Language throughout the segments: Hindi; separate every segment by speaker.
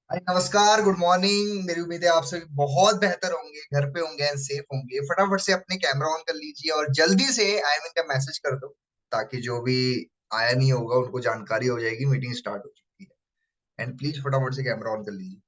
Speaker 1: हाय नमस्कार, गुड मॉर्निंग। मेरी उम्मीद है आप सभी बहुत बेहतर होंगे, घर पे होंगे एंड सेफ होंगे। फटाफट से अपने कैमरा ऑन कर लीजिए और जल्दी से आई एम इन का मैसेज कर दो, ताकि जो भी आया नहीं होगा उनको जानकारी हो जाएगी मीटिंग स्टार्ट हो चुकी है। एंड प्लीज फटाफट से कैमरा ऑन कर लीजिए।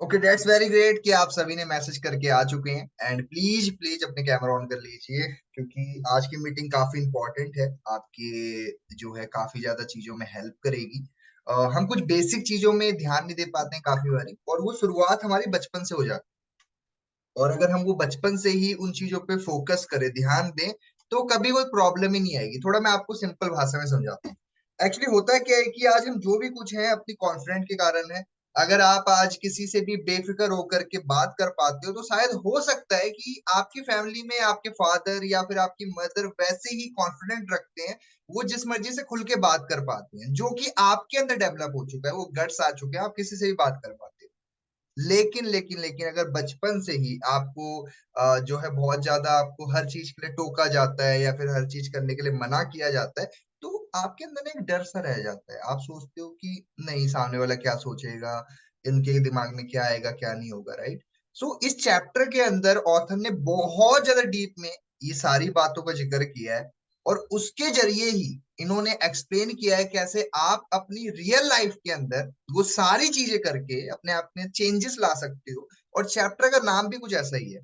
Speaker 1: ओके, दैट्स वेरी ग्रेट कि आप सभी ने मैसेज करके आ चुके हैं। एंड प्लीज प्लीज अपने कैमरा ऑन कर लीजिए, क्योंकि आज की मीटिंग काफी इंपॉर्टेंट है। आपके जो है काफी ज्यादा चीजों में हेल्प करेगी। हम कुछ बेसिक चीजों में ध्यान नहीं दे पाते हैं काफी बारी, और वो शुरुआत हमारी बचपन से हो जाती है। और अगर हम वो बचपन से ही उन चीजों पे फोकस करें, ध्यान दें, तो कभी कोई प्रॉब्लम ही नहीं आएगी। थोड़ा मैं आपको सिंपल भाषा में समझाता हूँ। एक्चुअली होता क्या है कि आज हम जो भी कुछ है अपनी कॉन्फिडेंट के कारण है। अगर आप आज किसी से भी बेफिक्र होकर के बात कर पाते हो, तो शायद हो सकता है कि आपकी फैमिली में आपके फादर या फिर आपकी मदर वैसे ही कॉन्फिडेंट रखते हैं। वो जिस मर्जी से खुल के बात कर पाते हैं, जो कि आपके अंदर डेवलप हो चुका है, वो गट्स आ चुके हैं, आप किसी से भी बात कर पाते हो। लेकिन अगर बचपन से ही आपको जो है बहुत ज्यादा आपको हर चीज के लिए टोका जाता है या फिर हर चीज करने के लिए मना किया जाता है, तो आपके अंदर ना एक डर सा रह जाता है। आप सोचते हो कि नहीं, सामने वाला क्या सोचेगा, इनके दिमाग में क्या आएगा क्या नहीं होगा, राइट। सो इस चैप्टर के अंदर ऑथर ने बहुत ज्यादा डीप में ये सारी बातों का जिक्र किया है। और उसके जरिए ही इन्होंने एक्सप्लेन किया है कैसे आप अपनी रियल लाइफ के अंदर वो सारी चीजें करके अपने आप में चेंजेस ला सकते हो। और चैप्टर का नाम भी कुछ ऐसा ही है।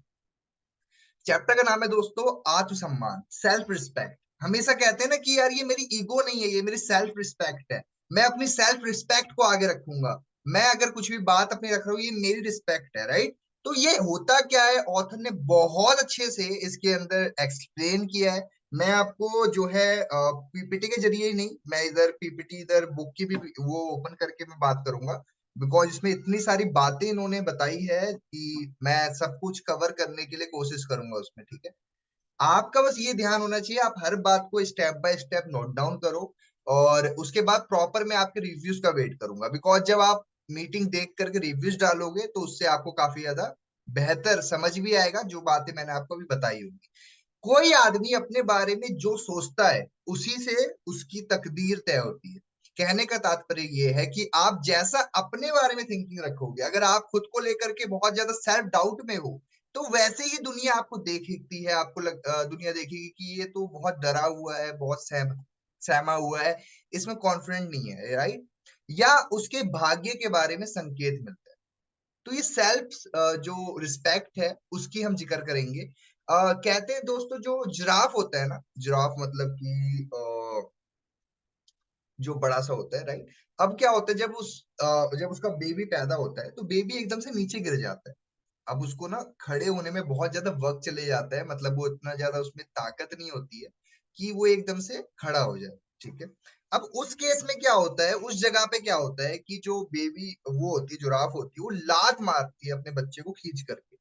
Speaker 1: चैप्टर का नाम है दोस्तों, आत्मसम्मान, सेल्फ रिस्पेक्ट। हमेशा कहते हैं ना कि यार ये मेरी ईगो नहीं है, ये मेरी सेल्फ रिस्पेक्ट है। मैं अपनी सेल्फ रिस्पेक्ट को आगे रखूंगा। मैं अगर कुछ भी बात अपनी रख रहा हूँ, ये मेरी रिस्पेक्ट है, राइट। तो ये होता क्या है, ऑथर ने बहुत अच्छे से इसके अंदर एक्सप्लेन किया है। मैं आपको जो है पीपीटी के जरिए ही नहीं, मैं इधर पीपीटी इधर बुक की भी वो ओपन करके मैं बात करूंगा। बिकॉज इसमें इतनी सारी बातें इन्होंने बताई है कि मैं सब कुछ कवर करने के लिए कोशिश करूंगा उसमें, ठीक है। आपका बस ये ध्यान होना चाहिए, आप हर बात को step by step note down करो। और उसके बाद प्रॉपर मैं आपके रिव्यूज का वेट करूंगा, बिकॉज जब आप मीटिंग देख करके रिव्यूज डालोगे तो उससे आपको काफी ज्यादा बेहतर समझ भी आएगा जो बातें मैंने आपको अभी बताई होंगी। कोई आदमी अपने बारे में जो सोचता है, उसी से उसकी तकदीर तय होती है। कहने का तात्पर्य ये है कि आप जैसा अपने बारे में थिंकिंग रखोगे, अगर आप खुद को लेकर के बहुत ज्यादा सेल्फ डाउट में हो, तो वैसे ही दुनिया आपको देखती है। दुनिया देखेगी कि ये तो बहुत डरा हुआ है, बहुत सहमा हुआ है, इसमें कॉन्फिडेंट नहीं है, राइट। या उसके भाग्य के बारे में संकेत मिलता है। तो ये सेल्फ जो रिस्पेक्ट है उसकी हम जिक्र करेंगे। कहते हैं दोस्तों, जो जिराफ होता है ना, जिराफ मतलब कि जो बड़ा सा होता है, राइट। अब क्या होता है, जब उसका बेबी पैदा होता है, तो बेबी एकदम से नीचे गिर जाता है। अब उसको ना खड़े होने में बहुत ज्यादा वक्त चले जाता है, मतलब वो इतना ज्यादा उसमें ताकत नहीं होती है कि वो एकदम से खड़ा हो जाए, ठीक है। अब उस केस में क्या होता है, उस जगह पे क्या होता है कि जो बेबी वो होती है, जुराफ होती है, वो लात मारती है अपने बच्चे को खींच करके।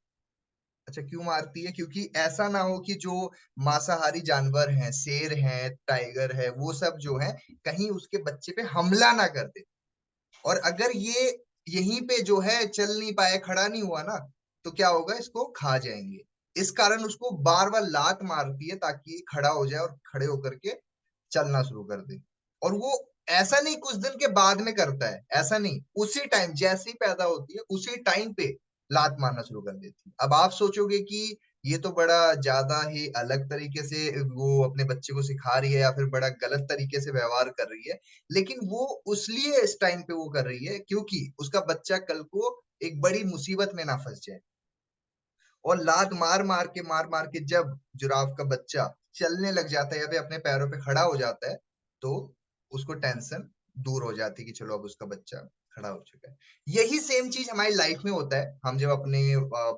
Speaker 1: अच्छा, क्यों मारती है? क्योंकि ऐसा ना हो कि जो मांसाहारी जानवर हैं, शेर हैं, टाइगर है, वो सब जो है कहीं उसके बच्चे पे हमला ना कर दे। और अगर ये यहीं पे जो है चल नहीं पाए, खड़ा नहीं हुआ ना, तो क्या होगा, इसको खा जाएंगे। इस कारण उसको बार बार लात मारती है ताकि ये खड़ा हो जाए और खड़े होकर के चलना शुरू कर दे। और वो ऐसा नहीं कुछ दिन के बाद में करता है, ऐसा नहीं, उसी टाइम जैसे ही पैदा होती है उसी टाइम पे लात मारना शुरू कर देती है। अब आप सोचोगे कि ये तो बड़ा ज्यादा ही अलग तरीके से वो अपने बच्चे को सिखा रही है या फिर बड़ा गलत तरीके से व्यवहार कर रही है। लेकिन वो उस लिए इस टाइम पे वो कर रही है क्योंकि उसका बच्चा कल को एक बड़ी मुसीबत में ना फंस जाए। और लात मार मार के जब जिराफ का बच्चा चलने लग जाता है या फिर अपने पैरों पे खड़ा हो जाता है, तो उसको टेंशन दूर हो जाती है कि चलो अब उसका बच्चा खड़ा हो चुका है। यही सेम चीज हमारी लाइफ में होता है। हम जब अपने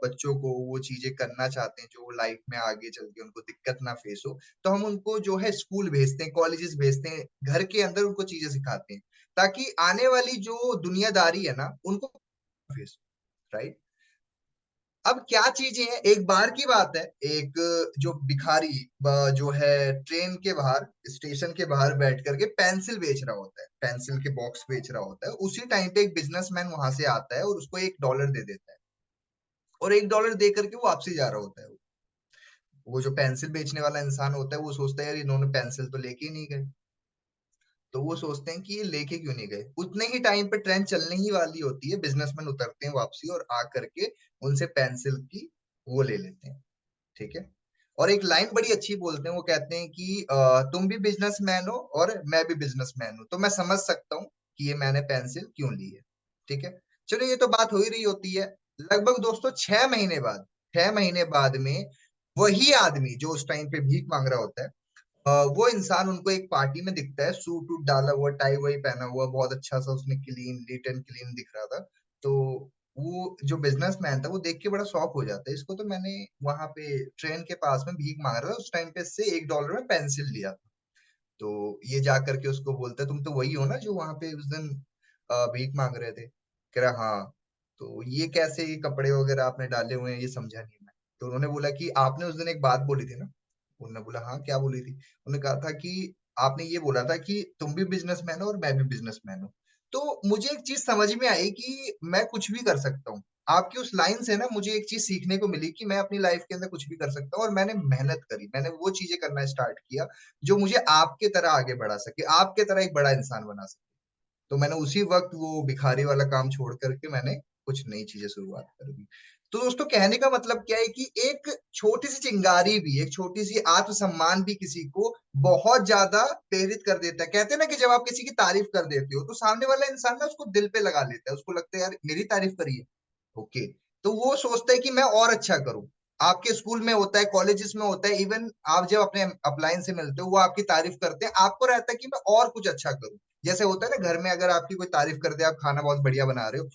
Speaker 1: बच्चों को वो चीजें करना चाहते हैं जो लाइफ में आगे चल के उनको दिक्कत ना फेस हो, तो हम उनको जो है स्कूल भेजते हैं, कॉलेजेस भेजते हैं, घर के अंदर उनको चीजें सिखाते हैं, ताकि आने वाली जो दुनियादारी है ना उनको फेस, राइट। अब क्या चीजें हैं, एक बार की बात है, एक जो भिखारी जो है ट्रेन के बाहर, स्टेशन के बाहर बैठ करके पेंसिल बेच रहा होता है, पेंसिल के बॉक्स बेच रहा होता है। उसी टाइम पे एक बिजनेसमैन वहां से आता है और उसको $1 दे देता है, और $1 दे करके वो वापसी जा रहा होता है। वो जो पेंसिल बेचने वाला इंसान होता है वो सोचता है यार इन्होंने पेंसिल तो लेके ही नहीं गए। तो वो सोचते हैं कि ये लेके क्यों नहीं गए। उतने ही टाइम पे ट्रेन चलने ही वाली होती है, बिजनेसमैन उतरते हैं वापसी और आ करके उनसे पेंसिल की वो ले लेते हैं। ठीक है। और एक लाइन बड़ी अच्छी बोलते हैं, वो कहते हैं कि तुम भी बिजनेसमैन हो और मैं भी बिजनेसमैन हूं, तो मैं समझ सकता हूँ कि ये मैंने पेंसिल क्यों ली है। ठीक है। चलो ये तो बात हो ही रही होती है। लगभग दोस्तों 6 महीने बाद, 6 महीने बाद में वही आदमी जो उस टाइम पे भीख मांग रहा होता है, वो इंसान उनको एक पार्टी में दिखता है, सूट वूट डाला हुआ, टाई वाई पहना हुआ, बहुत अच्छा सा उसने क्लीन, नीट एंड क्लीन दिख रहा था। तो वो जो बिजनेसमैन था वो देख के बड़ा शॉक हो जाता है, इसको तो मैंने वहां पे ट्रेन के पास में भीख मांग रहा था उस टाइम पे, इससे $1 में पेंसिल लिया था। तो ये जा करके उसको बोलता है तुम तो वही हो ना जो वहां पे उस दिन भीख मांग रहे थे। कह रहा हाँ। तो ये कैसे ये कपड़े वगैरह आपने डाले हुए हैं, ये समझा नहीं मैं। तो उन्होंने बोला कि आपने उस दिन एक बात बोली थी ना। उन्होंने बोला हाँ क्या बोली थी। उन्होंने कहा था कि आपने ये बोला था कि तुम भी बिजनेसमैन हो और मैं भी बिजनेसमैन हूँ। तो मुझे एक चीज समझ में आई कि मैं कुछ भी कर सकता हूँ। आपकी उस लाइन से ना मुझे एक चीज सीखने को मिली कि मैं अपनी लाइफ के अंदर कुछ भी कर सकता हूँ, और मैंने मेहनत करी, मैंने वो चीजें करना स्टार्ट किया जो मुझे आपके तरह आगे बढ़ा सके, आपके तरह एक बड़ा इंसान बना सके। तो मैंने उसी वक्त वो भिखारी वाला काम छोड़ करके मैंने कुछ नई चीजें शुरुआत कर दी। तो दोस्तों कहने का मतलब क्या है कि एक छोटी सी चिंगारी भी, एक छोटी सी आत्मसम्मान भी किसी को बहुत ज्यादा प्रेरित कर देता है। कहते हैं ना कि जब आप किसी की तारीफ कर देते हो तो सामने वाला इंसान ना उसको दिल पे लगा लेता है, उसको लगता है यार मेरी तारीफ करी है। ओके। तो वो सोचता है कि मैं और अच्छा करूं। आपके स्कूल में होता है, कॉलेजेस में होता है, इवन आप जब अपने अपलाइन से मिलते हो वो आपकी तारीफ करते हैं, आपको रहता है कि मैं और कुछ अच्छा करूं। जैसे होता है ना घर में, अगर आपकी कोई तारीफ कर दे, आप खाना बहुत बढ़िया बना रहे हो,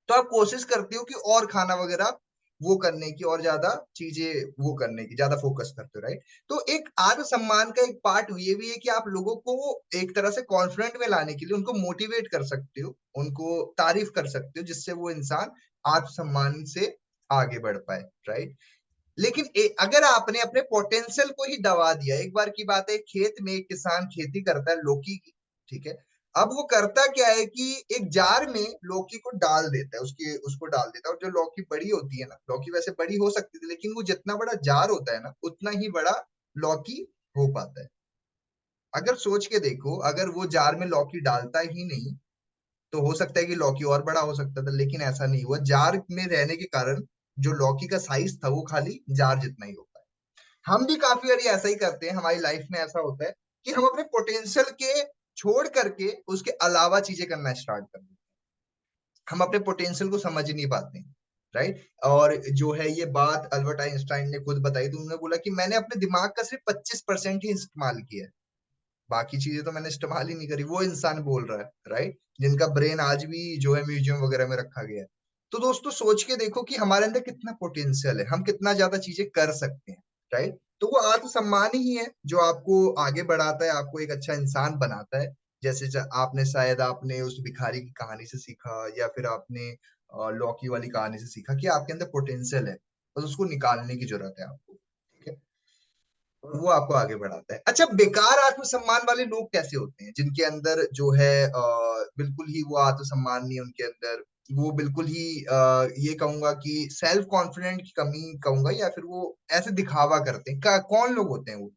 Speaker 1: तो आप कोशिश करते हो कि और खाना वगैरह वो करने की, और ज्यादा चीजें वो करने की ज्यादा फोकस करते हो, राइट। तो एक आत्मसम्मान का एक पार्ट ये भी है कि आप लोगों को एक तरह से कॉन्फिडेंट में लाने के लिए उनको मोटिवेट कर सकते हो, उनको तारीफ कर सकते हो, जिससे वो इंसान आत्मसम्मान से आगे बढ़ पाए, राइट। लेकिन अगर आपने अपने पोटेंशियल को ही दबा दिया, एक बार की बात है, खेत में एक किसान खेती करता है लौकी की। ठीक है। अब वो करता क्या है कि एक जार में लौकी को डाल देता है, उसकी उसको डाल देता है, और जो लौकी बड़ी होती है ना, लौकी वैसे बड़ी हो सकती थी लेकिन वो जितना बड़ा जार होता है ना उतना ही बड़ा लौकी हो पाता है। अगर सोच के देखो, अगर वो जार में लौकी डालता ही नहीं तो हो सकता है कि लौकी और बड़ा हो सकता था, लेकिन ऐसा नहीं हुआ। जार में रहने के कारण जो लौकी का साइज था वो खाली जार जितना ही हो पाया। हम भी काफी बार ऐसा ही करते हैं, हमारी लाइफ में ऐसा होता है कि हम अपने पोटेंशियल के छोड़ करके उसके अलावा चीजें करना स्टार्ट कर देते हैं। हम अपने पोटेंशियल को समझ ही नहीं पाते हैं, राइट। और जो है ये बात अल्बर्ट आइंस्टाइन ने खुद बताई, तो उन्होंने बोला कि मैंने अपने दिमाग का सिर्फ 25% ही इस्तेमाल किया है, बाकी चीजें तो मैंने इस्तेमाल ही नहीं करी। वो इंसान बोल रहा है, राइट, जिनका ब्रेन आज भी जो है म्यूजियम वगैरह में रखा गया है। तो दोस्तों सोच के देखो कि हमारे अंदर कितना पोटेंशियल है, हम कितना ज्यादा चीजें कर सकते हैं, राइट। तो वो आत्मसम्मान ही है जो आपको आगे बढ़ाता है, आपको एक अच्छा इंसान बनाता है। जैसे आपने शायद आपने उस भिखारी की कहानी से सीखा, या फिर आपने लौकी वाली कहानी से सीखा कि आपके अंदर पोटेंशियल है, बस उसको निकालने की जरूरत है आपको। ठीक है। वो आपको आगे बढ़ाता है। अच्छा, बेकार आत्मसम्मान वाले लोग कैसे होते हैं, जिनके अंदर जो है बिल्कुल ही वो आत्मसम्मान नहीं है उनके अंदर, वो बिल्कुल ही ये कहूंगा कि सेल्फ कॉन्फिडेंट की कमी कहूंगा, या फिर वो ऐसे दिखावा करते हैं। कौन लोग होते हैं वो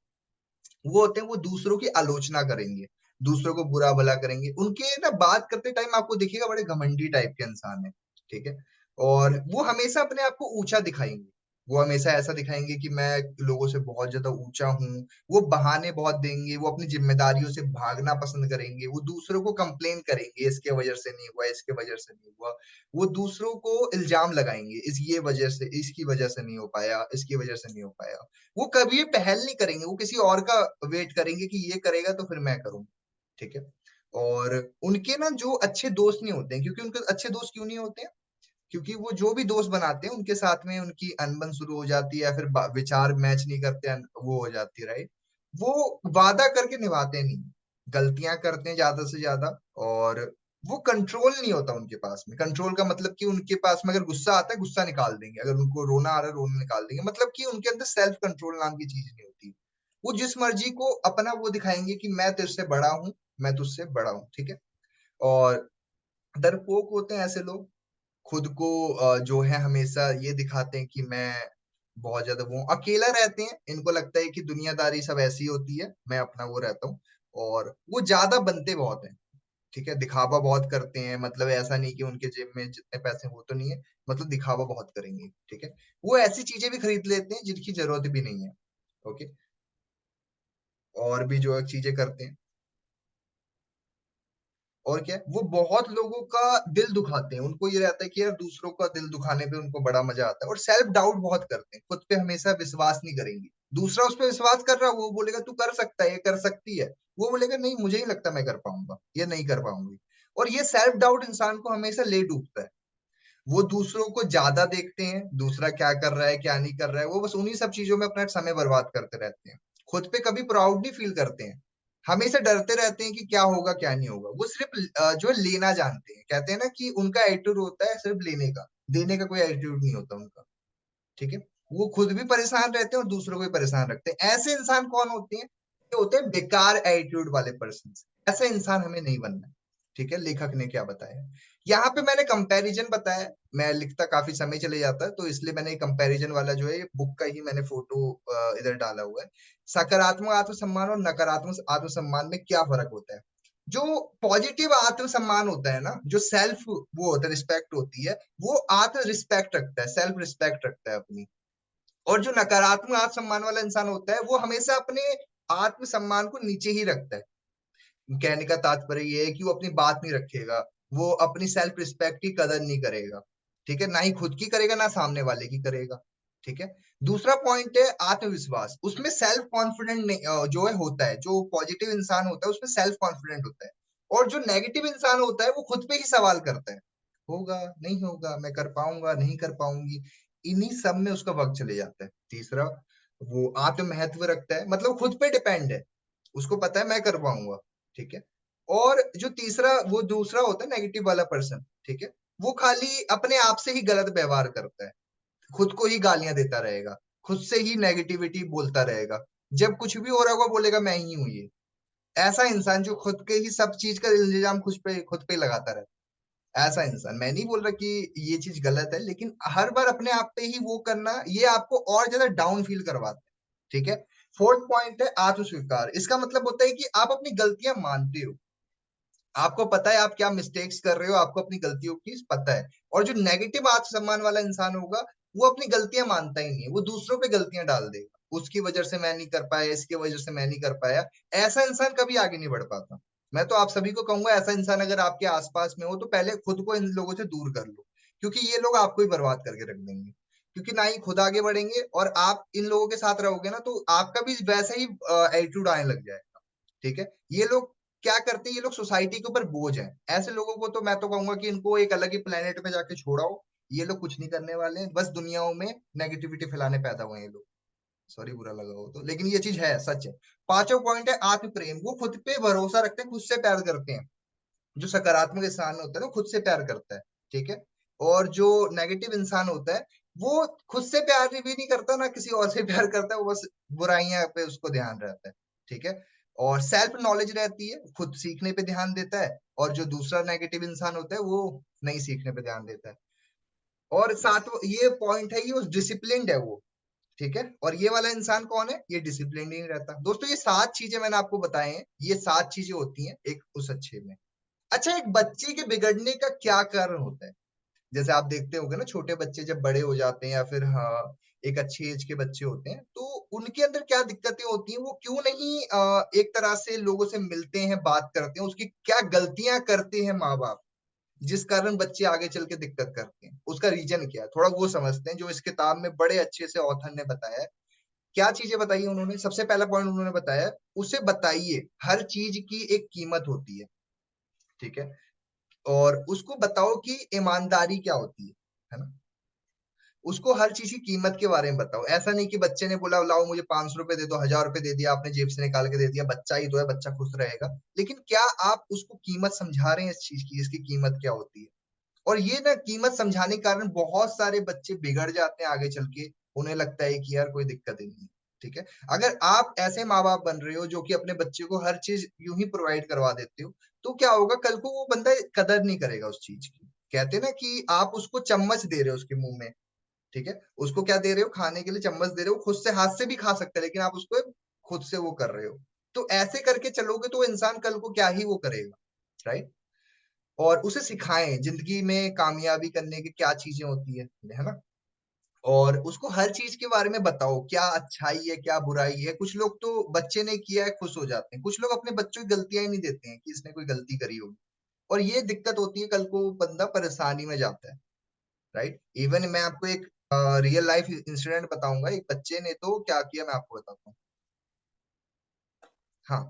Speaker 1: होते हैं, वो दूसरों की आलोचना करेंगे, दूसरों को बुरा भला करेंगे। उनके ना बात करते टाइम आपको देखिएगा बड़े घमंडी टाइप के इंसान है। ठीक है। और वो हमेशा अपने आप को ऊंचा दिखाएंगे, वो हमेशा ऐसा दिखाएंगे कि मैं लोगों से बहुत ज्यादा ऊंचा हूँ। वो बहाने बहुत देंगे, वो अपनी जिम्मेदारियों से भागना पसंद करेंगे, वो दूसरों को कंप्लेन करेंगे इसके वजह से नहीं हुआ, इसके वजह से नहीं हुआ। वो दूसरों को इल्जाम लगाएंगे, इस ये वजह से, इसकी वजह से नहीं हो पाया, इसकी वजह से नहीं हो पाया। वो कभी पहल नहीं करेंगे, वो किसी और का वेट करेंगे कि ये करेगा तो फिर मैं करूँ। ठीक है। और उनके ना जो अच्छे दोस्त नहीं होते हैं, क्योंकि उनके अच्छे दोस्त क्यों नहीं होते हैं, क्योंकि वो जो भी दोस्त बनाते हैं उनके साथ में उनकी अनबन शुरू हो जाती है, या फिर विचार मैच नहीं करते हैं, वो हो जाती है, राइट। वो वादा करके निभाते नहीं, गलतियां करते हैं ज्यादा से ज्यादा। और वो कंट्रोल नहीं होता उनके पास में। कंट्रोल का मतलब कि उनके पास में अगर गुस्सा आता है गुस्सा निकाल देंगे, अगर उनको रोना आ रहा है रोना निकाल देंगे, मतलब कि उनके अंदर सेल्फ कंट्रोल नाम की चीज नहीं होती। वो जिस मर्जी को अपना वो दिखाएंगे कि मैं तुझसे बड़ा हूँ, मैं तुझसे बड़ा हूँ, ठीक है। और डरपोक होते हैं ऐसे लोग, खुद को जो है हमेशा ये दिखाते हैं कि मैं बहुत ज्यादा वो हूं। अकेला रहते हैं, इनको लगता है कि दुनियादारी सब ऐसी होती है, मैं अपना वो रहता हूँ। और वो ज्यादा बनते बहुत हैं, ठीक है, दिखावा बहुत करते हैं, मतलब ऐसा नहीं कि उनके जेब में जितने पैसे हैं वो तो नहीं है, मतलब दिखावा बहुत करेंगे, ठीक है। वो ऐसी चीजें भी खरीद लेते हैं जिनकी जरूरत भी नहीं है, ओके। और भी जो है चीजें करते हैं। और क्या है, वो बहुत लोगों का दिल दुखाते हैं, उनको ये रहता है कि यार दूसरों का दिल दुखाने पे उनको बड़ा मजा आता है। और सेल्फ डाउट बहुत करते हैं, खुद पे हमेशा विश्वास नहीं करेंगे। दूसरा उस पर विश्वास कर रहा है, वो बोलेगा तू कर सकता है, ये कर सकती है, वो बोलेगा नहीं मुझे ही लगता मैं कर पाऊंगा, ये नहीं कर पाऊंगी। और ये सेल्फ डाउट इंसान को हमेशा ले डूबता है। वो दूसरों को ज्यादा देखते हैं, दूसरा क्या कर रहा है क्या नहीं कर रहा है, वो बस उन्हीं सब चीजों में अपना समय बर्बाद करते रहते हैं। खुद पे कभी प्राउड नहीं फील करते हैं, हमेशा डरते रहते हैं कि क्या होगा क्या नहीं होगा। वो सिर्फ जो है लेना जानते हैं, कहते हैं ना कि उनका एटीट्यूड होता है सिर्फ लेने का, देने का कोई एटीट्यूड नहीं होता उनका, ठीक है। वो खुद भी परेशान रहते हैं और दूसरों को भी परेशान रखते हैं। ऐसे इंसान कौन होते हैं? ये होते हैं बेकार एटीट्यूड वाले पर्सन। ऐसा इंसान हमें नहीं बनना है, ठीक है। लेखक ने क्या बताया, यहाँ पे मैंने कंपैरिजन बताया, मैं लिखता काफी समय चले जाता है तो इसलिए मैंने कंपैरिजन वाला जो है बुक का ही मैंने फोटो इधर डाला हुआ है। सकारात्मक आत्मसम्मान और नकारात्मक आत्मसम्मान में क्या फर्क होता है? जो पॉजिटिव आत्मसम्मान होता है ना, जो सेल्फ वो होता है, रिस्पेक्ट होती है, वो आत्म रिस्पेक्ट रखता है, सेल्फ रिस्पेक्ट रखता है अपनी। और जो नकारात्मक आत्मसम्मान वाला इंसान होता है वो हमेशा अपने आत्मसम्मान को नीचे ही रखता है। कहने का तात्पर्य ये है कि वो अपनी बात नहीं रखेगा, वो अपनी सेल्फ रिस्पेक्ट की कदर नहीं करेगा, ठीक है, ना ही खुद की करेगा ना सामने वाले की करेगा, ठीक है। दूसरा पॉइंट है आत्मविश्वास, उसमें सेल्फ कॉन्फिडेंट जो है होता है, जो पॉजिटिव इंसान होता है उसमें सेल्फ कॉन्फिडेंट होता है। और जो नेगेटिव इंसान होता है वो खुद पे ही सवाल करता है, होगा नहीं होगा, मैं कर पाऊंगा नहीं कर पाऊंगी, इन्हीं सब में उसका वक्त चले जाता है। तीसरा, वो आत्म महत्व रखता है, मतलब खुद पे डिपेंड है, उसको पता है मैं कर पाऊंगा, ठीक है। और जो तीसरा वो दूसरा होता है नेगेटिव वाला पर्सन, ठीक है, वो खाली अपने आप से ही गलत व्यवहार करता है, खुद को ही गालियां देता रहेगा, खुद से ही नेगेटिविटी बोलता रहेगा, जब कुछ भी हो रहा होगा बोलेगा मैं ही हूं ये। ऐसा इंसान जो खुद के ही सब चीज का इल्जाम खुद पे ही लगाता रहता है, ऐसा इंसान, मैं नहीं बोल रहा कि ये चीज गलत है, लेकिन हर बार अपने आप पे ही वो करना ये आपको और ज्यादा डाउन फील करवाता है, ठीक है। फोर्थ पॉइंट है आत्मस्वीकार, इसका मतलब होता है कि आप अपनी गलतियां मानते हो, आपको पता है आप क्या मिस्टेक्स कर रहे हो, आपको अपनी गलतियों की पता है। और जो नेगेटिव आत्मसम्मान वाला इंसान होगा वो अपनी गलतियां मानता ही नहीं है, वो दूसरों पे गलतियां डाल देगा, उसकी वजह से मैं नहीं कर पाया, इसकी वजह से मैं नहीं कर पाया। ऐसा इंसान कभी आगे नहीं बढ़ पाता। मैं तो आप सभी को कहूंगा ऐसा इंसान अगर आपके आसपास में हो तो पहले खुद को इन लोगों से दूर कर लो, क्योंकि ये लोग आपको ही बर्बाद करके रख देंगे। क्योंकि ना ही खुद आगे बढ़ेंगे और आप इन लोगों के साथ रहोगे ना तो आपका भी वैसा ही एटीट्यूड आने लग जाएगा, ठीक है। ये लोग क्या करते हैं, ये लोग सोसाइटी के ऊपर बोझ है। ऐसे लोगों को तो मैं तो कहूंगा कि इनको एक अलग ही प्लेनेट पे जाके छोड़ाओ, ये लोग कुछ नहीं करने वाले हैं, बस दुनियाओं में नेगेटिविटी फैलाने पैदा हुए हैं ये लोग। सॉरी बुरा लगा हो तो, लेकिन ये चीज है, सच है। पांचवा पॉइंट है आत्म प्रेम, वो खुद पे भरोसा रखते हैं, खुद से प्यार करते हैं। जो सकारात्मक इंसान होता है ना खुद से प्यार करता है, ठीक है। और जो नेगेटिव इंसान होता है वो खुद से प्यार भी नहीं करता ना किसी और से प्यार करता है, वो बस बुराइयां पे उसको ध्यान रहता है, ठीक है। और सेल्फ नॉलेज रहती है, खुद सीखने पे ध्यान देता है। और जो दूसरा नेगेटिव इंसान होता है वो नहीं सीखने पे ध्यान देता है। और सातवां ये पॉइंट है, ये उस डिसिप्लिन्ड है वो, ठीक है। और ये वाला इंसान कौन है, ये डिसिप्लिन ही नहीं रहता। दोस्तों ये सात चीजें मैंने आपको बताए हैं, ये सात चीजें होती हैं एक उस अच्छे में। अच्छा, एक बच्चे के बिगड़ने का क्या कारण होता है? जैसे आप देखते होंगे ना छोटे बच्चे जब बड़े हो जाते हैं या फिर हाँ एक अच्छी एज के बच्चे होते हैं तो उनके अंदर क्या दिक्कतें होती हैं, वो क्यों नहीं एक तरह से लोगों से मिलते हैं बात करते हैं, उसकी क्या गलतियां करते हैं माँ बाप जिस कारण बच्चे आगे चल के दिक्कत करते हैं, उसका रीजन क्या है थोड़ा वो समझते हैं, जो इस किताब में बड़े अच्छे से ऑथर ने बताया है। क्या चीजें बताई है उन्होंने? सबसे पहला पॉइंट उन्होंने बताया, उसे बताइए हर चीज की एक कीमत होती है, ठीक है। और उसको बताओ कि ईमानदारी क्या होती है ना। उसको हर चीज की कीमत के बारे में बताओ। ऐसा नहीं कि बच्चे ने बोला लाओ मुझे 500 रुपए दे दो, 1000 रुपए दे दिया आपने जेब से निकाल के दे दिया, बच्चा ही तो है, बच्चा खुश रहेगा। लेकिन क्या आप उसको कीमत समझा रहे हैं इस चीज की, इसकी कीमत क्या होती है? और ये ना कीमत समझाने के कारण बहुत सारे बच्चे बिगड़ जाते हैं आगे चल के। उन्हें लगता है कि यार कोई दिक्कत ही नहीं है। ठीक है। अगर आप ऐसे माँ बाप बन रहे हो जो कि अपने बच्चे को हर चीज यूं ही प्रोवाइड करवा देते हो, तो क्या होगा, कल को वो बंदा कदर नहीं करेगा उस चीज की। कहते हैं ना कि आप उसको चम्मच दे रहे हो उसके मुंह में। ठीक है। उसको क्या दे रहे हो, खाने के लिए चम्मच दे रहे हो, खुद से हाथ से भी खा सकते हैं, लेकिन आप उसको खुद से वो कर रहे हो। तो ऐसे करके चलोगे तो वो इंसान कल को क्या ही वो करेगा। राइट। और उसे सिखाएं जिंदगी में कामयाबी करने की क्या चीजें होती है ना। और उसको हर चीज के बारे में बताओ, क्या अच्छाई है क्या बुराई है। कुछ लोग तो बच्चे ने किया है खुश हो जाते हैं, कुछ लोग अपने बच्चों की गलतियां ही नहीं देते हैं कि इसने कोई गलती करी होगी। और ये दिक्कत होती है, कल को वो बंदा परेशानी में जाता है। राइट। इवन मैं आपको एक रियल लाइफ इंसिडेंट बताऊंगा। एक बच्चे ने तो क्या किया मैं आपको बताता हूँ। हाँ,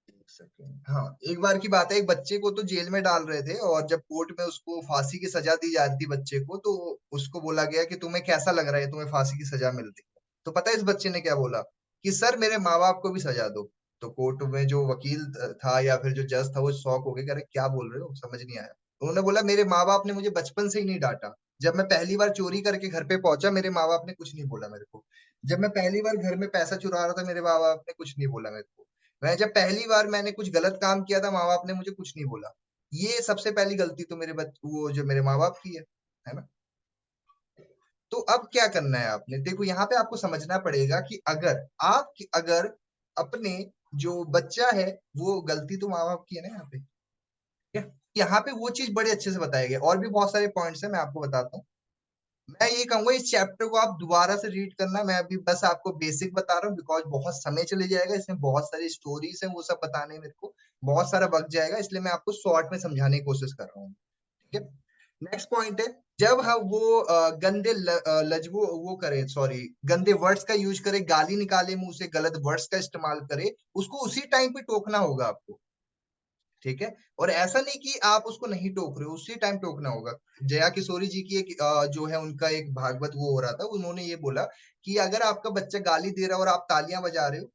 Speaker 1: एक सेकेंड। हाँ, एक बार की बात है, एक बच्चे को तो जेल में डाल रहे थे, और जब कोर्ट में उसको फांसी की सजा दी जा रही थी बच्चे को, तो उसको बोला गया कि तुम्हें कैसा लग रहा है, तुम्हें फांसी की सजा मिल रही है। तो पता है इस बच्चे ने क्या बोला, कि सर मेरे माँ बाप को भी सजा दो। तो कोर्ट में जो वकील था या फिर जो जज था वो शॉक हो गए, कह रहे क्या बोल रहे हो, समझ नहीं आया। उन्होंने बोला मेरे माँ बाप ने मुझे बचपन से ही नहीं डांटा। जब मैं पहली बार चोरी करके घर पे पहुंचा, मेरे माँ बाप ने कुछ नहीं बोला मेरे को। जब मैं पहली बार घर में पैसा चुरा रहा था, मेरे माँ बाप ने कुछ नहीं बोला मेरे को। मैं जब पहली बार मैंने कुछ गलत काम किया था, माँ बाप ने मुझे कुछ नहीं बोला। ये सबसे पहली गलती तो मेरे वो जो मेरे माँ बाप की है ना। तो अब क्या करना है आपने, देखो यहाँ पे आपको समझना पड़ेगा कि अगर अपने जो बच्चा है, वो गलती तो माँ बाप की है ना यहाँ पे। ठीक है? यहाँ पे वो चीज बड़े अच्छे से बताया गया, और भी बहुत सारे पॉइंट्स है, मैं आपको बताता हूँ। मैं ये कहूंगा इस चैप्टर को आप दोबारा से रीड करना। मैं अभी बस आपको बेसिक बता रहा हूँ, बिकॉज बहुत समय चले जाएगा, इसमें बहुत सारी स्टोरीज हैं, वो सब बताने में मेरे को बहुत सारा वक्त जाएगा, इसलिए मैं आपको शॉर्ट में समझाने की कोशिश कर रहा हूँ। ठीक है। नेक्स्ट पॉइंट है, जब हम वो गंदे लज्बो वो करे, सॉरी, गंदे वर्ड्स का यूज करे, गाली निकाले मुंह से, गलत वर्ड्स का इस्तेमाल करे, उसको उसी टाइम पे टोकना होगा आपको। ठीक है। और ऐसा नहीं कि आप उसको नहीं टोक रहे हो, उसी टाइम टोकना होगा। जया किशोरी जी की एक जो है उनका एक भागवत वो हो रहा था, उन्होंने ये बोला कि अगर आपका बच्चा गाली दे रहा है और आप तालियां बजा रहे हो,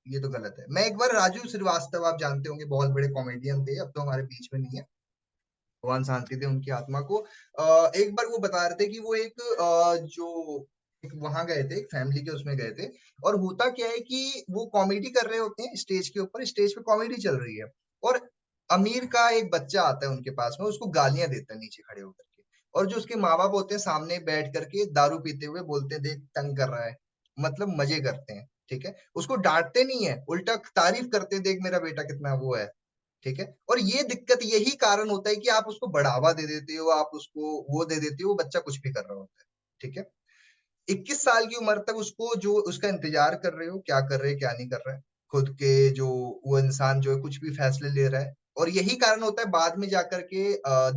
Speaker 1: ये तो गलत है। मैं एक बार राजू श्रीवास्तव, आप जानते होंगे, बहुत बड़े कॉमेडियन थे, अब तो हमारे बीच में नहीं है, भगवान शांति दे उनकी आत्मा को। एक बार वो बता रहे थे कि वो एक जो एक वहां गए थे, एक फैमिली के उसमें गए थे। और होता क्या है कि वो कॉमेडी कर रहे होते हैं स्टेज के ऊपर, स्टेज पे कॉमेडी चल रही है, और अमीर का एक बच्चा आता है उनके पास में, उसको गालियां देता है नीचे खड़े होकर के। और जो उसके माँ बाप होते हैं सामने बैठ करके दारू पीते हुए बोलते हैं देख तंग कर रहा है, मतलब मजे करते हैं। ठीक है। उसको डांटते नहीं है, उल्टा तारीफ करते हैं, देख मेरा बेटा कितना वो है। ठीक है। और ये दिक्कत यही कारण होता है कि आप उसको बढ़ावा दे देते हो, आप उसको वो दे देते हो, वो बच्चा कुछ भी कर रहा होता है। ठीक है। 21 साल की उम्र तक उसको जो उसका इंतजार कर रहे हो, क्या कर रहे हैं क्या नहीं कर रहा है, खुद के जो वो इंसान जो है कुछ भी फैसले ले रहा है, और यही कारण होता है बाद में जाकर के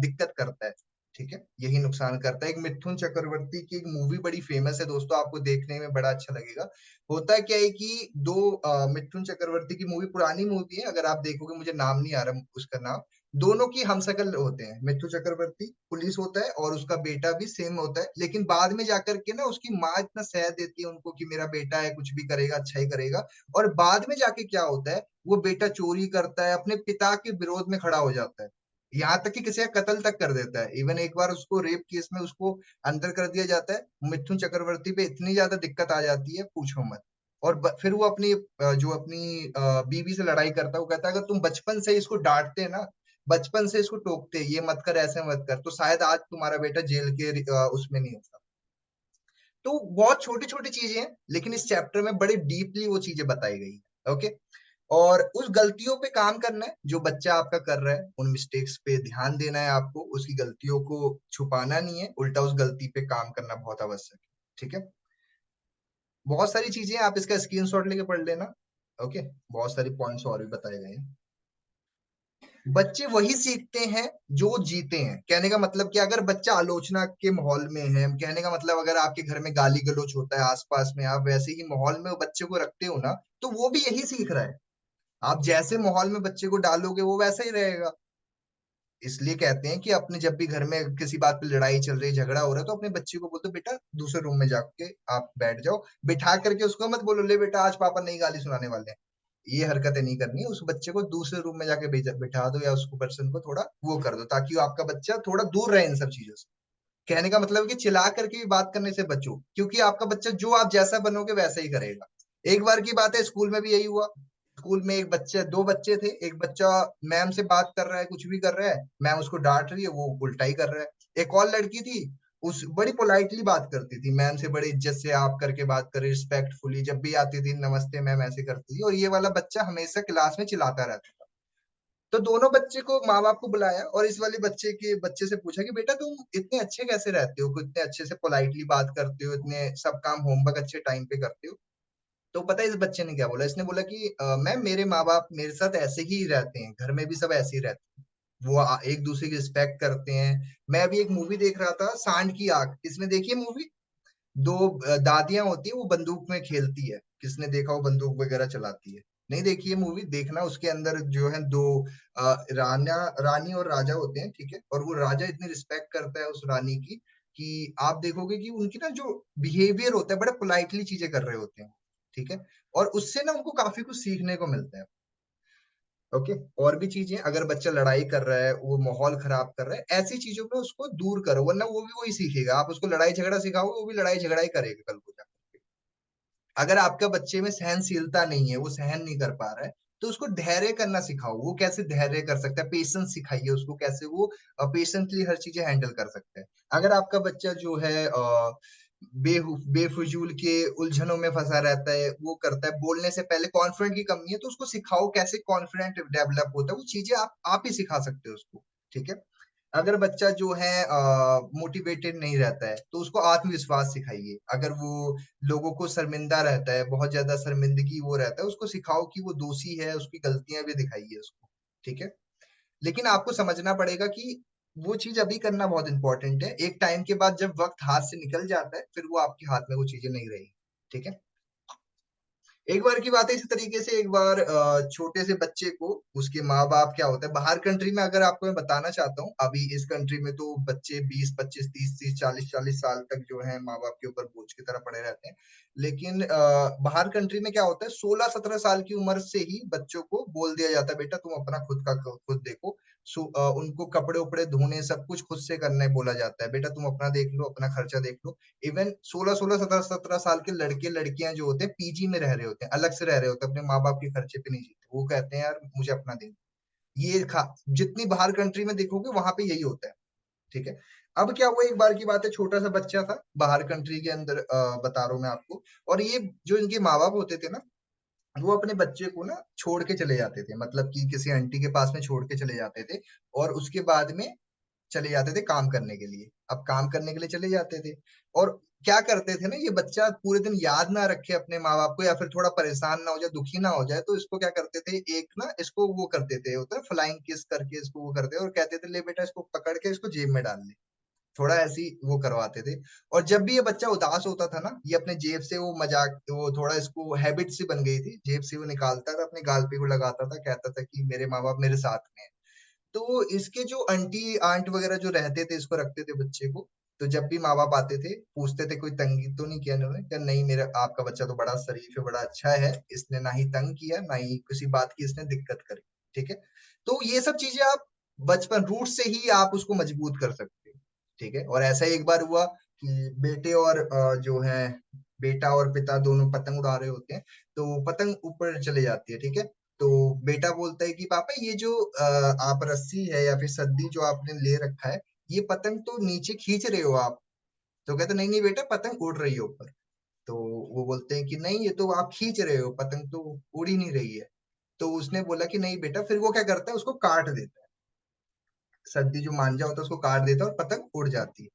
Speaker 1: दिक्कत करता है। ठीक है। यही नुकसान करता है। एक मिथुन चक्रवर्ती की एक मूवी बड़ी फेमस है दोस्तों, आपको देखने में बड़ा अच्छा लगेगा। होता क्या है कि दो मिथुन चक्रवर्ती की मूवी, पुरानी मूवी है, अगर आप देखोगे, मुझे नाम नहीं आ रहा उसका नाम। दोनों की हमशक्ल होते हैं, मिथुन चक्रवर्ती पुलिस होता है और उसका बेटा भी सेम होता है, लेकिन बाद में जाकर के ना उसकी माँ इतना सह देती है उनको कि मेरा बेटा है, कुछ भी करेगा अच्छा ही करेगा। और बाद में जाके क्या होता है, वो बेटा चोरी करता है, अपने पिता के विरोध में खड़ा हो जाता है, यहाँ तक कि किसी का कत्ल तक कर देता है। इवन एक बार उसको रेप केस में उसको अंदर कर दिया जाता है। मिथुन चक्रवर्ती पे इतनी ज्यादा दिक्कत आ जाती है, पूछो मत। और फिर वो अपनी जो अपनी बीवी से लड़ाई करता है, वो कहता है अगर तुम बचपन से इसको डांटते ना, बचपन से इसको टोकते, ये मत कर ऐसे मत कर, तो शायद आज तुम्हारा बेटा जेल के उसमें नहीं होता। तो बहुत छोटी छोटी चीजें हैं, लेकिन इस चैप्टर में बड़े डीपली वो चीजें बताई गई है। ओके। और उस गलतियों पे काम करना है जो बच्चा आपका कर रहा है, उन मिस्टेक्स पे ध्यान देना है आपको, उसकी गलतियों को छुपाना नहीं है, उल्टा उस गलती पे काम करना बहुत आवश्यक है। ठीक है। बहुत सारी चीजें हैं, आप इसका स्क्रीनशॉट लेके पढ़ लेना। ओके। बहुत सारी पॉइंट्स और भी बताए गए हैं। बच्चे वही सीखते हैं जो जीते हैं। कहने का मतलब कि अगर बच्चा आलोचना के माहौल में है, कहने का मतलब अगर आपके घर में गाली गलौज होता है आसपास में, आप वैसे ही माहौल में बच्चे को रखते हो ना, तो वो भी यही सीख रहा है। आप जैसे माहौल में बच्चे को डालोगे वो वैसा ही रहेगा। इसलिए कहते हैं कि अपने जब भी घर में किसी बात पे लड़ाई चल रही, झगड़ा हो रहा है, तो अपने बच्चे को बोल दो बेटा दूसरे रूम में जाके आप बैठ जाओ, बिठा करके उसको मत बोलो ले बेटा आज पापा नई गाली सुनाने वाले हैं। ये हरकतें नहीं करनी है, उस बच्चे को दूसरे रूम में जाके बिठा दो, या उसको पर्सन को थोड़ा वो कर दो, ताकि आपका बच्चा थोड़ा दूर रहे इन सब चीजों से। कहने का मतलब है कि चिल्ला करके भी बात करने से बचो, क्योंकि आपका बच्चा जो आप जैसा बनोगे वैसा ही करेगा। एक बार की बात है, स्कूल में भी यही हुआ। स्कूल में एक बच्चा, दो बच्चे थे, एक बच्चा मैम से बात कर रहा है, कुछ भी कर रहा है, मैम उसको डांट रही है, वो उल्टा ही कर रहा है। एक और लड़की थी, उस बड़ी पोलाइटली बात करती थी, मैम से बड़ी इज्जत से आप करके बात करे, रिस्पेक्टफुली, जब भी आती थी नमस्ते मैम ऐसे करती थी, और ये वाला बच्चा हमेशा क्लास में चिल्लाता रहता था। तो दोनों बच्चे को माँ बाप को बुलाया, और इस वाले बच्चे से पूछा कि बेटा तुम इतने अच्छे कैसे रहते हो, इतने अच्छे से पोलाइटली बात करते हो, इतने सब काम होमवर्क अच्छे टाइम पे करते हो। तो पता है इस बच्चे ने क्या बोला, इसने बोला कि मैम मेरे माँ बाप मेरे साथ ऐसे ही रहते हैं, घर में भी सब ऐसे ही रहते हैं, वो एक दूसरे की रिस्पेक्ट करते हैं। मैं अभी एक मूवी देख रहा था, सांड की आंख, किसने देखी है मूवी? दो दादियां होती है, वो बंदूक में खेलती है, किसने देखा, वो बंदूक वगैरह चलाती है। नहीं देखी है मूवी, देखना। उसके अंदर जो है दो रानी और राजा होते हैं, ठीक है, और वो राजा इतनी रिस्पेक्ट करता है उस रानी की, कि आप देखोगे कि उनकी ना जो बिहेवियर होता है, बड़े पोलाइटली चीजें कर रहे होते हैं, ठीक है, और उससे ना उनको काफी कुछ सीखने को मिलता है। ओके। और भी चीजें, अगर बच्चा लड़ाई कर रहा है, वो माहौल खराब कर रहा है, ऐसी चीजों में उसको दूर करो, वरना वो भी वही सीखेगा। आप उसको लड़ाई झगड़ा सिखाओगे, वो भी लड़ाई झगड़ा ही करेगा कल को जाकर। अगर आपका बच्चे में सहनशीलता नहीं है, वो सहन नहीं कर पा रहा है, तो उसको धैर्य करना सिखाओ। वो कैसे धैर्य कर सकता है, पेशेंस सिखाइए उसको, कैसे वो पेशेंटली हर चीजें हैंडल कर सकता है। अगर आपका बच्चा जो है बेफजूल के उलझनों में फंसा रहता है, वो करता है, बोलने से पहले कॉन्फिडेंट की कमी है, तो उसको सिखाओ कैसे कॉन्फिडेंट डेवलप होता है। वो चीजें आप ही सिखा सकते हो उसको, ठीक है। अगर बच्चा जो है मोटिवेटेड नहीं रहता है, तो उसको आत्मविश्वास सिखाइए। अगर वो लोगों को शर्मिंदा रहता है, बहुत ज्यादा शर्मिंदगी वो रहता है, उसको सिखाओ कि वो दोषी है, उसकी गलतियां भी दिखाइए उसको, ठीक है। लेकिन आपको समझना पड़ेगा कि वो चीज अभी करना बहुत इंपॉर्टेंट है, एक टाइम के बाद जब वक्त हाथ से निकल जाता है, फिर वो आपके हाथ में वो चीजें नहीं रहेगी, ठीक है। एक बार की बात है, इसी तरीके से एक बार छोटे से बच्चे को उसके माँ बाप, क्या होता है बाहर कंट्री में, अगर आपको मैं बताना चाहता हूँ, अभी इस कंट्री में तो बच्चे 20 25 30 30 40 40 साल तक जो है माँ बाप के ऊपर बोझ की तरह पड़े रहते हैं। लेकिन बाहर कंट्री में क्या होता है, 16 17 साल की उम्र से ही बच्चों को बोल दिया जाता है बेटा तुम अपना खुद देखो। उनको कपड़े उपड़े धोने सब कुछ खुद से करने बोला जाता है, बेटा तुम अपना देख लो, अपना खर्चा देख लो। इवन 16 16 17 17 साल के लड़के लड़कियां जो होते हैं पीजी में रह रहे होते हैं, अलग से रह रहे होते हैं, अपने माँ बाप के खर्चे पे नहीं जीते, वो कहते हैं यार मुझे अपना दे। ये खा जितनी बाहर कंट्री में देखोगे वहां पे यही होता है, ठीक है। अब क्या हुआ, एक बार की बात है, छोटा सा बच्चा था बाहर कंट्री के अंदर, बता रहा हूँ मैं आपको। और ये जो इनके माँ बाप होते थे ना, वो अपने बच्चे को ना छोड़ के चले जाते थे, मतलब कि किसी आंटी के पास में छोड़ के चले जाते थे, और उसके बाद में चले जाते थे काम करने के लिए। अब काम करने के लिए चले जाते थे, और क्या करते थे ना, ये बच्चा पूरे दिन याद ना रखे अपने माँ बाप को, या फिर थोड़ा परेशान ना हो जाए, दुखी ना हो जाए, तो इसको क्या करते थे, एक ना इसको वो करते थे, होता है फ्लाइंग किस करके, इसको वो करते, और कहते थे ले बेटा इसको पकड़ के इसको जेब में डाल ले। थोड़ा ऐसी वो करवाते थे। और जब भी ये बच्चा उदास होता था ना, ये अपने जेब से वो मजाक, वो थोड़ा इसको हैबिट सी बन गई थी, जेब से वो निकालता था, अपने गाल पे वो लगाता था, कहता था कि मेरे माँ बाप मेरे साथ में है। तो इसके जो आंटी आंट वगैरह जो रहते थे, इसको रखते थे बच्चे को, तो जब भी माँ बाप आते थे, पूछते थे कोई तंगी तो नहीं किया इन्होंने, क्या नहीं, मेरा आपका बच्चा तो बड़ा शरीफ है, बड़ा अच्छा है, इसने ना ही तंग किया, ना ही किसी बात की इसने दिक्कत करी, ठीक है। तो ये सब चीजें आप बचपन रूट से ही आप उसको मजबूत कर सकते हो, ठीक है। और ऐसा ही एक बार हुआ कि बेटे और जो है बेटा और पिता दोनों पतंग उड़ा रहे होते हैं, तो पतंग ऊपर चले जाती है, ठीक है। तो बेटा बोलता है कि पापा ये जो आप रस्सी है या फिर सद्दी जो आपने ले रखा है, ये पतंग तो नीचे खींच रहे हो आप। तो कहते नहीं नहीं बेटा पतंग उड़ रही है ऊपर। तो वो बोलते हैं कि नहीं ये तो आप खींच रहे हो, पतंग तो उड़ ही नहीं रही है। तो उसने बोला कि नहीं बेटा, फिर वो क्या करता है, उसको काट देता है, सद्दी जो मांझा होता है उसको काट देता है, और पतंग उड़ जाती है।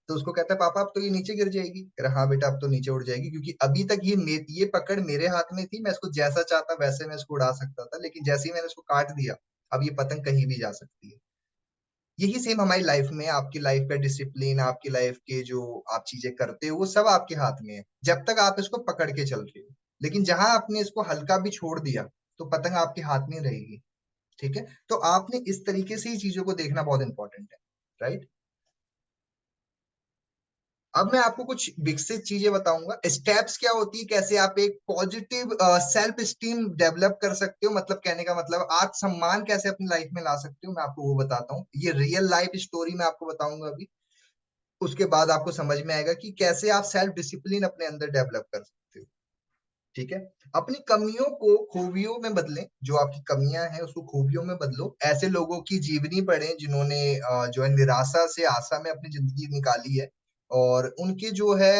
Speaker 1: तो उसको कहता है पापा अब तो ये नीचे गिर जाएगी। कह रहा हाँ बेटा अब तो नीचे उड़ जाएगी, क्योंकि अभी तक ये पकड़ मेरे हाथ में थी, मैं इसको जैसा चाहता वैसे मैं इसको उड़ा सकता था, लेकिन जैसे ही मैंने इसको काट दिया, अब ये पतंग कहीं भी जा सकती है। यही सेम हमारी लाइफ में, आपकी लाइफ का डिसिप्लिन, आपकी लाइफ के जो आप चीजें करते हो, वो सब आपके हाथ में है, जब तक आप इसको पकड़ के चल रहे हो। लेकिन जहां आपने इसको हल्का भी छोड़ दिया, तो पतंग आपके हाथ में रहेगी, ठीक है, तो आपने इस तरीके से ही चीजों को देखना बहुत इंपॉर्टेंट है, राइट। अब मैं आपको कुछ विकसित चीजें बताऊंगा, स्टेप्स क्या होती है, कैसे आप एक पॉजिटिव सेल्फ स्टीम डेवलप कर सकते हो, मतलब कहने का मतलब आत्मसम्मान कैसे अपनी लाइफ में ला सकते हो, मैं आपको वो बताता हूँ। ये रियल लाइफ स्टोरी मैं आपको बताऊंगा अभी। उसके बाद आपको समझ में आएगा कि कैसे आप सेल्फ डिसिप्लिन अपने अंदर डेवलप कर सकते हो। ठीक है, अपनी कमियों को खूबियों में बदलें, जो आपकी कमियां हैं उसको खूबियों में बदलो। ऐसे लोगों की जीवनी पढ़ें जिन्होंने जो है निराशा से आशा में अपनी जिंदगी निकाली है, और उनके जो है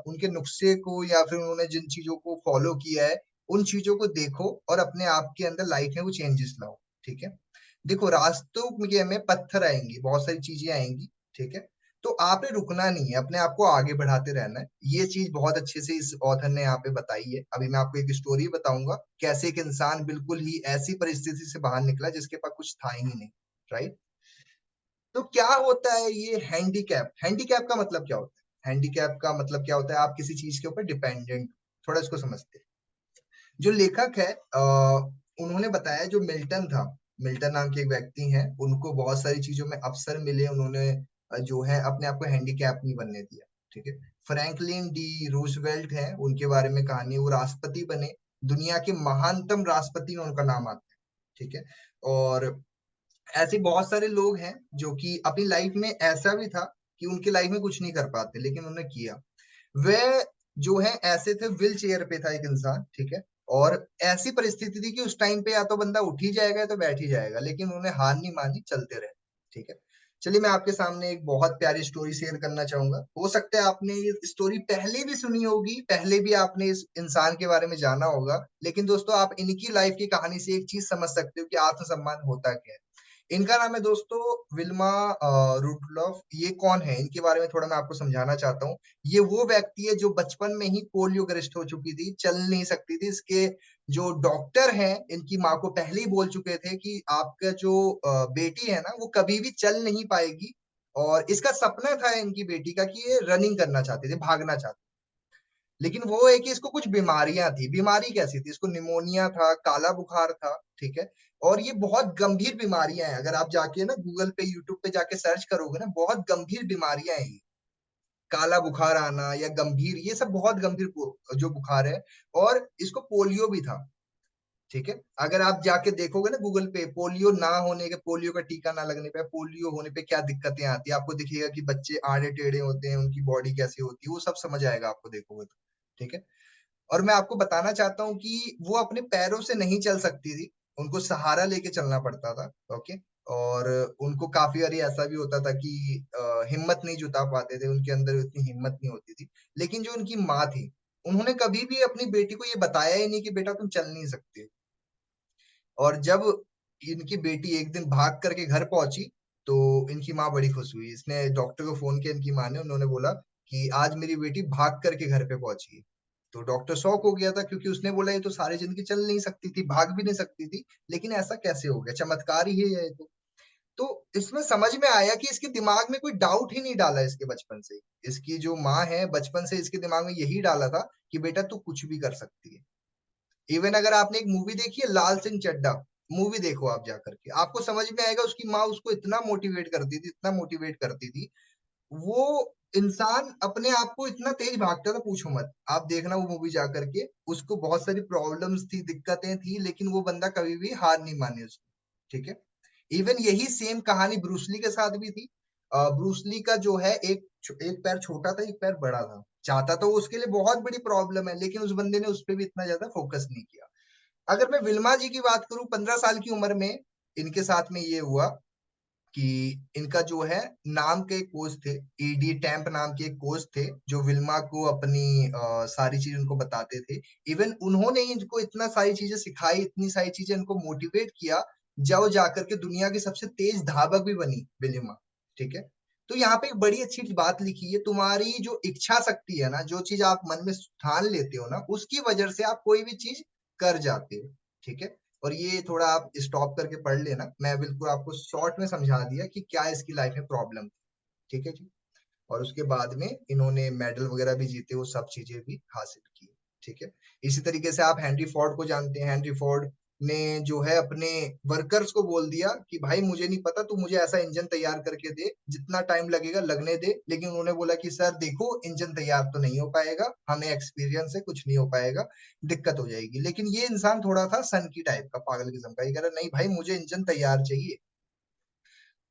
Speaker 1: उनके नुस्खे को या फिर उन्होंने जिन चीजों को फॉलो किया है उन चीजों को देखो और अपने आप के अंदर लाइफ में वो चेंजेस लाओ। ठीक है, देखो रास्तों में पत्थर आएंगी, बहुत सारी चीजें आएंगी। ठीक है, तो आपने रुकना नहीं है, अपने आप को आगे बढ़ाते रहना है। ये चीज बहुत अच्छे से इस ऑथर ने यहाँ पे बताई है। अभी मैं आपको एक स्टोरी बताऊंगा, कैसे एक इंसान बिल्कुल ही ऐसी परिस्थिति से बाहर निकला जिसके पास कुछ था ही नहीं, राइट। तो क्या होता है ये हैंडीकैप, हैंडीकैप का मतलब क्या होता है, हैंडीकैप का मतलब क्या होता है, आप किसी चीज के ऊपर डिपेंडेंट। थोड़ा इसको समझते हैं। जो लेखक है उन्होंने बताया, जो मिल्टन था, मिल्टन नाम के एक व्यक्ति हैं, उनको बहुत सारी चीजों में अवसर मिले, उन्होंने जो है अपने आप को हैंडीकैप नहीं बनने दिया। ठीक है, फ्रैंकलिन डी रूजवेल्ट है, उनके बारे में कहानी, वो राष्ट्रपति बने, दुनिया के महानतम राष्ट्रपति में उनका नाम आता है। ठीक है, और ऐसे बहुत सारे लोग हैं जो कि अपनी लाइफ में ऐसा भी था कि उनकी लाइफ में कुछ नहीं कर पाते लेकिन उन्होंने किया। वह जो है ऐसे थे, व्हील चेयर पे था एक इंसान। ठीक है, और ऐसी परिस्थिति थी कि उस टाइम पे या तो बंदा उठ ही जाएगा या तो बैठ ही जाएगा, लेकिन उन्होंने हार नहीं मानी, चलते रहे। ठीक है, चलिए मैं आपके सामने एक बहुत प्यारी स्टोरी शेयर करना चाहूंगा। हो सकता है आपने ये स्टोरी पहले भी सुनी होगी, पहले भी आपने इस इंसान के बारे में जाना होगा, लेकिन दोस्तों आप इनकी लाइफ की कहानी से एक चीज समझ सकते हो कि आत्मसम्मान होता क्या है। इनका नाम है दोस्तों विल्मा रुडलॉफ। ये कौन है, इनके बारे में थोड़ा मैं आपको समझाना चाहता हूँ। ये वो व्यक्ति है जो बचपन में ही पोलियो ग्रस्त हो चुकी थी, चल नहीं सकती थी। इसके जो डॉक्टर हैं इनकी माँ को पहले ही बोल चुके थे कि आपका जो बेटी है ना वो कभी भी चल नहीं पाएगी। और इसका सपना था इनकी बेटी का कि ये रनिंग करना चाहते थे, भागना चाहते, लेकिन वो है कि इसको कुछ बीमारियां थी। बीमारी कैसी थी, इसको निमोनिया था, काला बुखार था। ठीक है, और ये बहुत गंभीर बीमारियां हैं, अगर आप जाके ना गूगल पे यूट्यूब पे जाके सर्च करोगे ना, बहुत गंभीर बीमारियां हैं ये। काला बुखार आना या गंभीर, ये सब बहुत गंभीर जो बुखार है। और इसको पोलियो भी था। ठीक है, अगर आप जाके देखोगे ना गूगल पे, पोलियो ना होने के, पोलियो का टीका ना लगने पे, पोलियो होने पे क्या दिक्कतें आती है, आपको दिखेगा कि बच्चे आड़े टेढ़े होते हैं, उनकी बॉडी कैसी होती है, वो सब समझ आएगा आपको देखोगे तो। ठीक है, और मैं आपको बताना चाहता हूँ कि वो अपने पैरों से नहीं चल सकती थी, उनको सहारा लेके चलना पड़ता था। ओके, और उनको काफी बारी ऐसा भी होता था कि हिम्मत नहीं जुटा पाते थे, उनके अंदर इतनी हिम्मत नहीं होती थी। लेकिन जो उनकी माँ थी, उन्होंने कभी भी अपनी बेटी को ये बताया ही नहीं कि बेटा तुम चल नहीं सकते। और जब इनकी बेटी एक दिन भाग करके घर पहुंची तो इनकी माँ बड़ी खुश हुई। इसने डॉक्टर को फोन किया, इनकी माँ ने, उन्होंने बोला कि आज मेरी बेटी भाग करके घर पे पहुंची है। तो डॉक्टर शॉक हो गया था, क्योंकि उसने बोला ये तो सारी जिंदगी चल नहीं सकती थी, भाग भी नहीं सकती थी, लेकिन ऐसा कैसे हो गया, चमत्कार ही है ये तो इसमें समझ में आया कि इसके दिमाग में कोई डाउट ही नहीं डाला इसके बचपन से। इसकी जो माँ है बचपन से इसके दिमाग में यही डाला था कि बेटा तू कुछ भी कर सकती है। इवन अगर आपने एक मूवी देखी है लाल सिंह चड्ढा, मूवी देखो आप जाकर के, आपको समझ में आएगा उसकी माँ उसको इतना मोटिवेट करती थी, इतना मोटिवेट करती थी। वो इंसान अपने आप को इतना तेज भागता था, पूछो मत। आप देखना वो मूवी जा करके, उसको बहुत सारी प्रॉब्लम्स थी, दिक्कतें थी, लेकिन वो बंदा कभी भी हार नहीं मानी उसको। ठीक है, इवन यही सेम कहानी ब्रूसली के साथ भी थी। ब्रूसली का जो है एक पैर छोटा था, एक पैर बड़ा था, चाहता तो उसके लिए बहुत बड़ी प्रॉब्लम है, लेकिन उस बंदे ने उस पर भी इतना ज्यादा फोकस नहीं किया। अगर मैं विल्मा जी की बात करूं, 15 साल की उम्र में इनके साथ में ये हुआ कि इनका जो है नाम के कोच थे, ईडी टैंप नाम के एक कोच थे, जो विल्मा को अपनी सारी चीज उनको बताते थे। इवन उन्होंने इनको इतना सारी चीजें सिखाई, इतनी सारी चीजें इनको मोटिवेट किया, जब जाकर के दुनिया की सबसे तेज धावक भी बनी विल्मा। ठीक है, तो यहाँ पे एक बड़ी अच्छी बात लिखी है, तुम्हारी जो इच्छा शक्ति है ना, जो चीज आप मन में ठान लेते हो ना, उसकी वजह से आप कोई भी चीज कर जाते हो। ठीक है, और ये थोड़ा आप स्टॉप करके पढ़ लेना, मैं बिल्कुल आपको शॉर्ट में समझा दिया कि क्या इसकी लाइफ में प्रॉब्लम थी। ठीक है जी, और उसके बाद में इन्होंने मेडल वगैरह भी जीते, वो सब चीजें भी हासिल की। ठीक है, इसी तरीके से आप हेनरी फोर्ड को जानते हैं। हेनरी फोर्ड ने जो है अपने वर्कर्स को बोल दिया कि भाई मुझे नहीं पता, तू मुझे ऐसा इंजन तैयार करके दे, जितना टाइम लगेगा लगने दे। लेकिन उन्होंने बोला कि सर देखो, इंजन तैयार तो नहीं हो पाएगा, हमें एक्सपीरियंस है, कुछ नहीं हो पाएगा, दिक्कत हो जाएगी। लेकिन ये इंसान थोड़ा था सन की टाइप का, पागल किस्म का। ये कह रहा नहीं भाई, मुझे इंजन तैयार चाहिए।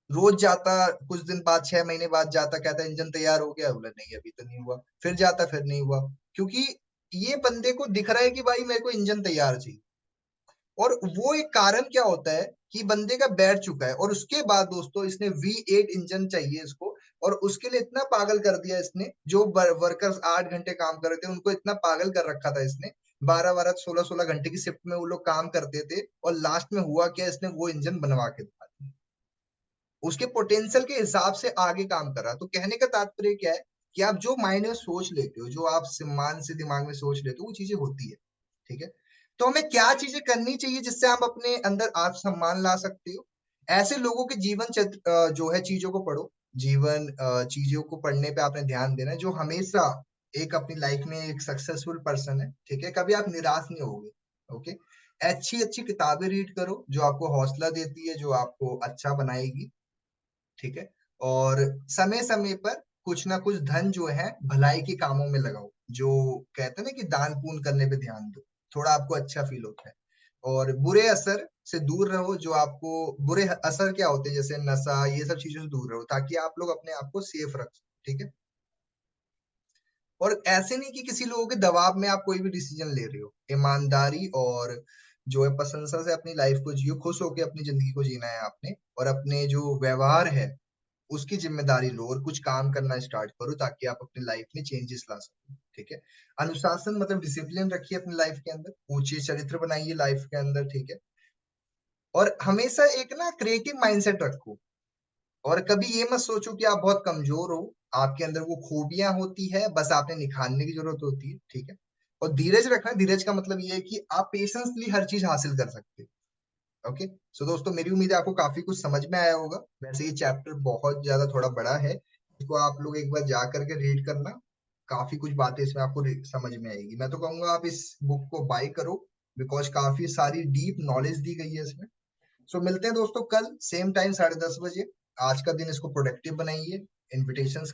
Speaker 1: रोज जाता, कुछ दिन बाद, 6 महीने बाद जाता, कहता इंजन तैयार हो गया, बोला नहीं अभी तो नहीं हुआ। फिर जाता, फिर नहीं हुआ। क्योंकि ये बंदे को दिख रहा है कि भाई मेरे को इंजन तैयार चाहिए। और वो एक कारण क्या होता है कि बंदे का बैठ चुका है, और उसके बाद दोस्तों इसने V8 इंजन चाहिए इसको। और उसके लिए इतना पागल कर दिया इसने, जो वर्कर्स 8 घंटे काम कर रहे थे उनको इतना पागल कर रखा था इसने। 12-12, 16-16 घंटे की शिफ्ट में वो लोग काम करते थे, और लास्ट में हुआ क्या, इसने वो इंजन बनवा के दिखा दिया। उसके पोटेंशियल के हिसाब से आगे काम कर रहा। तो कहने का तात्पर्य क्या है कि आप जो माइंड में सोच लेते हो, जो आप सम्मान से दिमाग में सोच लेते हो, वो चीजें होती है। ठीक है। तो हमें क्या चीजें करनी चाहिए जिससे आप अपने अंदर आत्मसम्मान ला सकते हो? ऐसे लोगों के जीवन चरित्र जो है, चीजों को पढ़ो। जीवन चीजों को पढ़ने पे आपने ध्यान देना है, जो हमेशा एक अपनी लाइफ में एक सक्सेसफुल पर्सन है। ठीक है। कभी आप निराश नहीं होगे। ओके। अच्छी अच्छी किताबें रीड करो, जो आपको हौसला देती है, जो आपको अच्छा बनाएगी। ठीक है। और समय समय पर कुछ ना कुछ धन जो है भलाई के कामों में लगाओ। जो कहते हैं ना कि दान पुण्य करने पे ध्यान दो, थोड़ा आपको अच्छा फील होता है। और बुरे असर से दूर रहो, जो आपको बुरे असर क्या होते हैं, जैसे नशा, ये सब चीजों से दूर रहो, ताकि आप लोग अपने आप को सेफ रख सको। ठीक है। और ऐसे नहीं कि किसी लोगों के दबाव में आप कोई भी डिसीजन ले रहे हो। ईमानदारी और जो है प्रशंसा से अपनी लाइफ को जियो, खुश होकर अपनी जिंदगी को जीना है आपने। और अपने जो व्यवहार है उसकी जिम्मेदारी लो, और कुछ काम करना स्टार्ट करो, ताकि आप अपनी लाइफ में चेंजेस ला सको। ठीक है। अनुशासन मतलब डिसिप्लिन रखिए अपनी लाइफ के अंदर, ऊंचे चरित्र बनाइए लाइफ के अंदर। ठीक है। और हमेशा एक ना क्रिएटिव माइंडसेट रखो। और कभी ये मत सोचो कि आप बहुत कमजोर हो। आपके अंदर वो खूबियां होती है, बस आपने निखारने की जरूरत होती है। ठीक है। और धीरज रखना। धीरज का मतलब ये है कि आप पेशेंसली हर चीज हासिल कर सकते हो। ओके। सो दोस्तों, मेरी उम्मीद है आपको काफी कुछ समझ में आया होगा। वैसे ये चैप्टर बहुत ज्यादा थोड़ा बड़ा है, इसको आप लोग एक बार जा करके रीड करना। काफी कुछ बातें इसमें आपको समझ में आएगी। मैं तो कहूंगा आप इस बुक को बाय करो, बिकॉज काफी सारी डीप नॉलेज दी गई है इसमें। सो मिलते हैं दोस्तों कल सेम टाइम 10:30 बजे। आज का दिन इसको प्रोडक्टिव बनाइए। इन्विटेशन